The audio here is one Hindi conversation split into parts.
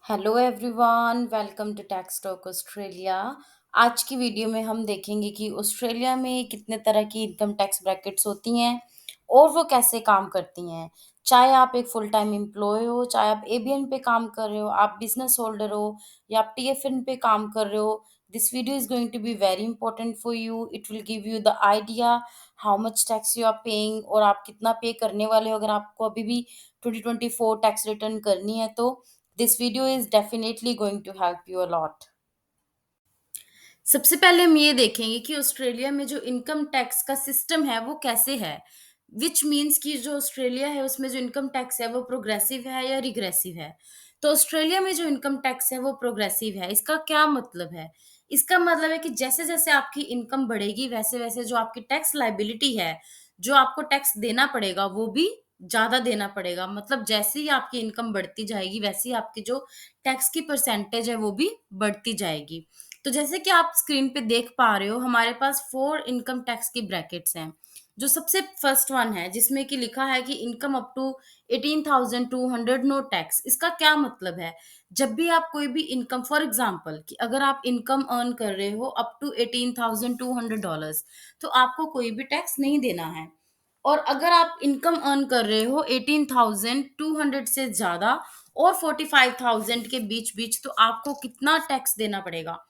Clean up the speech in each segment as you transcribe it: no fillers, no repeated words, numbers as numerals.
Hello everyone, welcome to tax talk Australia. आज की वीडियो में हम देखेंगे कि ऑस्ट्रेलिया में कितने तरह की इनकम टैक्स ब्रैकेट्स होती हैं और वो कैसे काम करती हैं। चाहे आप एक फुल टाइम एम्प्लॉय हो, चाहे आप एबीएन पे काम कर रहे हो, आप बिजनेस होल्डर हो या आप टीएफएन पे काम कर रहे हो, this video is going to be very important for you. It will give you the idea how much tax you are paying और आप कितना पे करने वाले हो अगर आपको अभी भी 2024 टैक्स रिटर्न करनी है तो this video is definitely going to help you a lot। सबसे पहले हम ये देखेंगे कि ऑस्ट्रेलिया में जो इनकम टैक्स का सिस्टम है वो कैसे है। विच मीन्स कि जो ऑस्ट्रेलिया है उसमें जो इनकम टैक्स है वो प्रोग्रेसिव है या रिग्रेसिव है। तो ऑस्ट्रेलिया में जो इनकम टैक्स है वो प्रोग्रेसिव है। इसका क्या मतलब है? इसका मतलब है कि जैसे जैसे आपकी इनकम बढ़ेगी वैसे वैसे जो आपकी टैक्स लाइबिलिटी है, जो आपको टैक्स देना पड़ेगा वो भी ज्यादा देना पड़ेगा। मतलब जैसे ही आपकी इनकम बढ़ती जाएगी वैसे ही आपकी जो टैक्स की परसेंटेज है वो भी बढ़ती जाएगी। तो जैसे कि आप स्क्रीन पे देख पा रहे हो हमारे पास 4 इनकम टैक्स की ब्रैकेट्स हैं। जो सबसे फर्स्ट वन है जिसमें कि लिखा है कि income up to 18,200 no tax. इसका क्या मतलब है? जब भी आप कोई भी इनकम, फॉर एग्जांपल कि अगर आप इनकम अर्न कर रहे हो अप टू $18,200 तो आपको कोई भी टैक्स नहीं देना है। और अगर आप इनकम अर्न कर रहे हो 18,200 से ज्यादा और 45,000 के बीच बीच तो आपको कितना टैक्स देना पड़ेगा?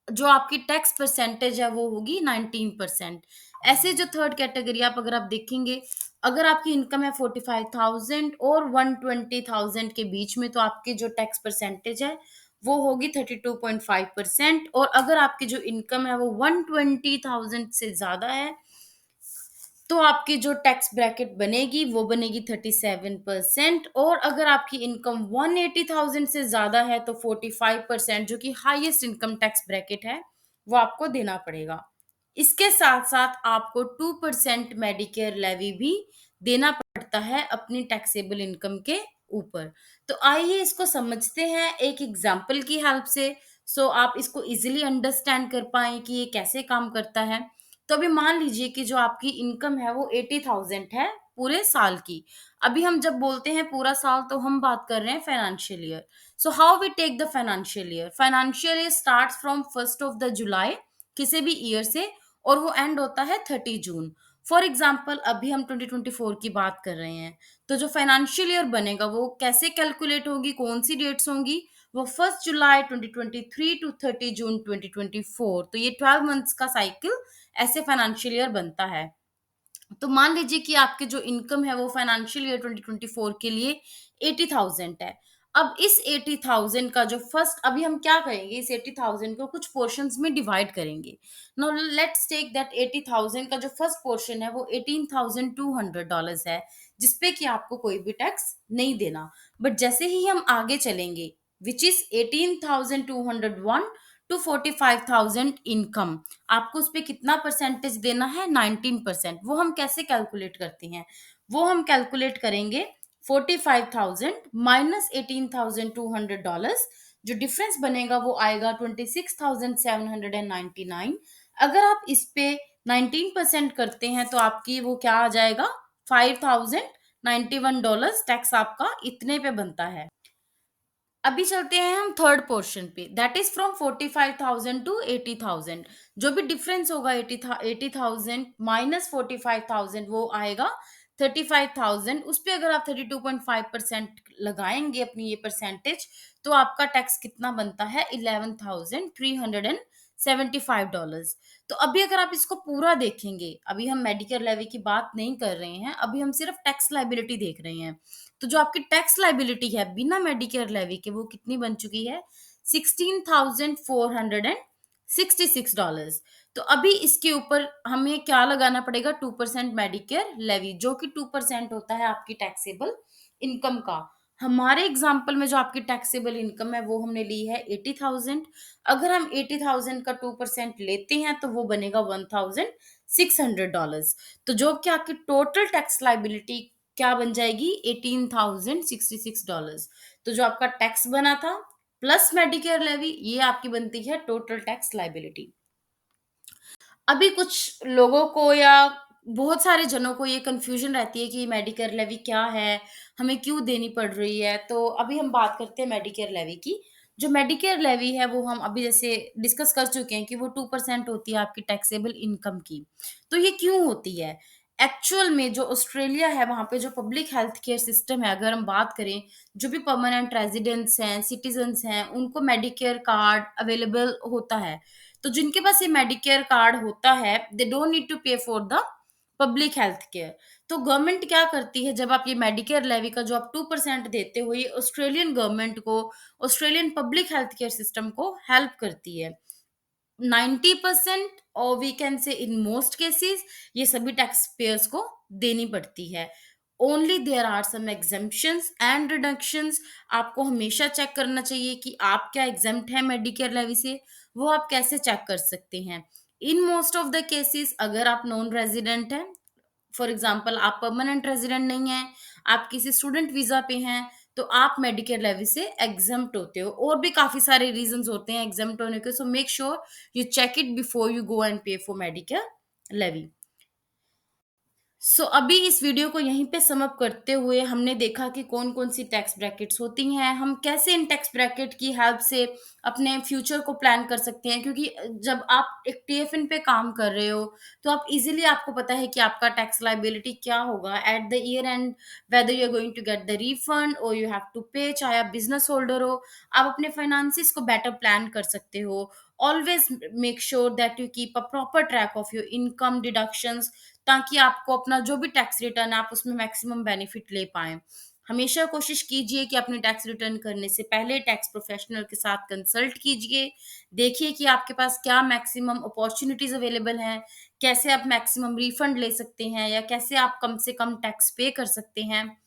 जो आपकी टैक्स परसेंटेज है वो होगी 19%। ऐसे जो थर्ड कैटेगरी आप अगर आप देखेंगे, अगर आपकी इनकम है 45,000 और 120,000 के बीच में तो आपकी जो टैक्स परसेंटेज है वो होगी 32.5%। और अगर आपकी जो इनकम है वो 120,000 से ज्यादा है तो आपकी जो टैक्स ब्रैकेट बनेगी वो बनेगी 37%। और अगर आपकी इनकम 180,000 से ज्यादा है तो 45%, जो कि हाईएस्ट इनकम टैक्स ब्रैकेट है, वो आपको देना पड़ेगा। इसके साथ साथ आपको 2% मेडिकेयर लेवी भी देना पड़ता है अपनी टैक्सेबल इनकम के ऊपर। तो आइए इसको समझते हैं एक एग्जाम्पल की हेल्प से, सो आप इसको इजीली अंडरस्टैंड कर पाए कि ये कैसे काम करता है। तो अभी मान लीजिए कि जो आपकी इनकम है वो 80,000 है पूरे साल की। अभी हम जब बोलते हैं पूरा साल तो हम बात कर रहे हैं financial year. So how we take the financial year? Financial year starts from 1 July किसी भी ईयर से और वो एंड होता है 30 जून। फॉर एग्जाम्पल अभी हम 2024 की बात कर रहे हैं, तो जो फाइनेंशियल ईयर बनेगा वो कैसे कैलकुलेट होगी, कौन सी डेट्स होंगी? वो 1 जुलाई 2023 टू 30 जून 2024। तो ये 12 मंथ्स का साइकिल ऐसे फाइनेंशियल ईयर बनता है। तो मान लीजिए कि आपके जो इनकम है वो फाइनेंशियल ईयर 2024 के लिए 80,000 है। अब इस 80,000 का जो फर्स्ट, अभी हम क्या करेंगे, इस 80,000 को कुछ पोर्शंस में डिवाइड करेंगे। नाउ लेट्स टेक दैट 80,000 का जो फर्स्ट पोर्शन है वो $18,200 है, जिसपे कि आपको कोई भी टैक्स नहीं देना। बट जैसे ही हम आगे चलेंगे, विच इज 18,201 टू 45,000 इनकम, आपको उस पे कितना परसेंटेज देना है? 19%। वो हम कैसे कैलकुलेट करते हैं? वो हम कैलकुलेट करेंगे 45,000 माइनस $18,200। जो डिफरेंस बनेगा वो आएगा 26,799। अगर आप इस पे 19% करते हैं तो आपकी वो क्या आ जाएगा? $5,091। टैक्स आपका इतने पे बनता है। अभी चलते हैं हम थर्ड पोर्शन पे, दैट इज फ्रॉम 45,000 टू 80,000। जो भी डिफरेंस होगा 80,000 माइनस 45,000 वो आएगा 35,000। उस पे अगर आप 32.5% लगाएंगे अपनी ये परसेंटेज तो आपका टैक्स कितना बनता है? $11,375। तो अभी अगर आप इसको पूरा देखेंगे, अभी हम मेडिकेयर लेवी की बात नहीं कर रहे हैं, अभी हम सिर्फ टैक्स लाइबिलिटी देख रहे हैं। तो जो आपकी टैक्स लाइबिलिटी है बिना मेडिकेयर लेवी के वो कितनी बन चुकी है? $16,466। तो अभी इसके ऊपर हमें क्या लगाना पड़ेगा? 2% मेडिकेयर लेवी, जो कि 2% होता है आपकी टैक्सेबल इनकम का। हमारे एग्जाम्पल में जो आपकी टैक्सेबल इनकम है वो हमने ली है 80,000। अगर हम 80,000 का 2% लेते हैं तो वो बनेगा $1,600। तो जो कि आपकी टोटल टैक्स लाइबिलिटी क्या बन जाएगी? $18,066। तो जो आपका टैक्स बना था प्लस मेडिकेयर लेवी, ये आपकी बनती है टोटल टैक्स लाइबिलिटी। अभी कुछ लोगों को या बहुत सारे जनों को ये कन्फ्यूजन रहती है कि मेडिकेयर लेवी क्या है? हमें क्यों देनी पड़ रही है? तो अभी हम बात करते हैं मेडिकेयर लेवी की। जो मेडिकेयर लेवी है वो हम अभी जैसे डिस्कस कर चुके हैं कि वो 2% होती है आपकी टैक्सेबल इनकम की। तो ये क्यों होती है? एक्चुअल में जो ऑस्ट्रेलिया है वहाँ पे जो पब्लिक हेल्थ केयर सिस्टम है, अगर हम बात करें, जो भी परमानेंट रेज़िडेंट्स हैं, सिटिज़न्स हैं, उनको मेडिकेयर कार्ड अवेलेबल होता है। तो जिनके पास ये मेडिकेयर कार्ड होता है, दे डोंट नीड टू पे for the public health care. तो गवर्नमेंट क्या करती है, जब आप ये मेडिकेयर लेवी का जो आप 2% देते हो, ये ऑस्ट्रेलियन गवर्नमेंट को, Australian public health care system को हेल्प करती है। 90% और we can say in most cases ये सभी टैक्स पेयर्स को देनी पड़ती है। Only there are some exemptions and reductions. आपको हमेशा चेक करना चाहिए कि आप क्या एग्जेम्प्ट है मेडिकेयर लेवी से, वो आप कैसे चेक कर सकते हैं। In most of the cases अगर आप नॉन रेजिडेंट हैं, फॉर एग्जाम्पल आप परमानेंट रेजिडेंट नहीं हैं, आप किसी स्टूडेंट वीजा पे हैं, तो आप मेडिकेयर लेवी से एग्जम्प्ट होते हो। और भी काफी सारे रीजंस होते हैं एग्जम्प्ट होने के, so make sure you check it before you go and pay for Medicare levy. अभी इस वीडियो को यहीं पे सम अप करते हुए हमने देखा कि कौन-कौन सी टैक्स ब्रैकेट्स होती हैं, हम कैसे इन टैक्स ब्रैकेट की हेल्प से अपने फ्यूचर को प्लान कर सकते हैं, क्योंकि जब आप एक टीएफएन पे काम कर रहे हो, तो आप इज़िली आपको पता है कि आपका टैक्स लायबिलिटी क्या होगा at the year end, whether you are going to get the refund और यू हैव टू पे, चाहे आप बिज़नेस होल्डर हो, आप अपने फाइनेंसेस को बेटर प्लान कर सकते हो। Always make sure that you keep a proper track of your income deductions, ताकि आपको अपना जो भी टैक्स रिटर्न है आप उसमें मैक्सिमम बेनिफिट ले पाएँ। हमेशा कोशिश कीजिए कि अपनी टैक्स रिटर्न करने से पहले टैक्स प्रोफेशनल के साथ कंसल्ट कीजिए। देखिए कि आपके पास क्या मैक्सिमम अपॉर्च्युनिटीज़ अवेलेबल हैं, कैसे आप मैक्सिमम रिफंड ले सकते हैं या कैसे आप कम से कम टैक्स पे कर सकते हैं।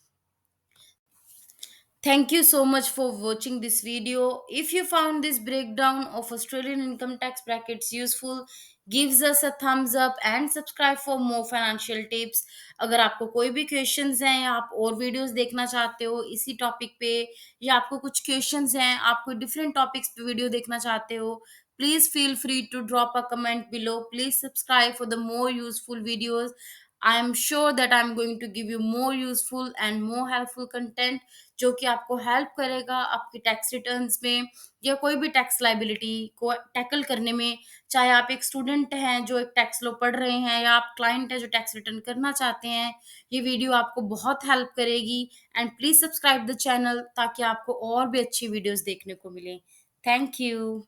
Thank you so much for watching this video. If you found this breakdown of Australian income tax brackets useful, gives us a thumbs up and subscribe for more financial tips. अगर आपको कोई भी क्वेश्चंस हैं या आप और वीडियोस देखना चाहते हो इसी टॉपिक पे, या आपको कुछ क्वेश्चंस हैं, आप कोई डिफरेंट टॉपिक्स पे वीडियो देखना चाहते हो, please feel free to drop a comment below. Please subscribe for the more useful videos. I am sure that I am going to give you more useful and more helpful content जो कि आपको हेल्प करेगा आपकी टैक्स रिटर्न्स में या कोई भी टैक्स लायबिलिटी को टैकल करने में। चाहे आप एक स्टूडेंट हैं जो एक टैक्स लॉ पढ़ रहे हैं या आप क्लाइंट हैं जो टैक्स रिटर्न करना चाहते हैं, ये वीडियो आपको बहुत हेल्प करेगी। And please subscribe the channel ताकि आपको और भी अच्छी वीडियोस देखने को मिले। Thank you.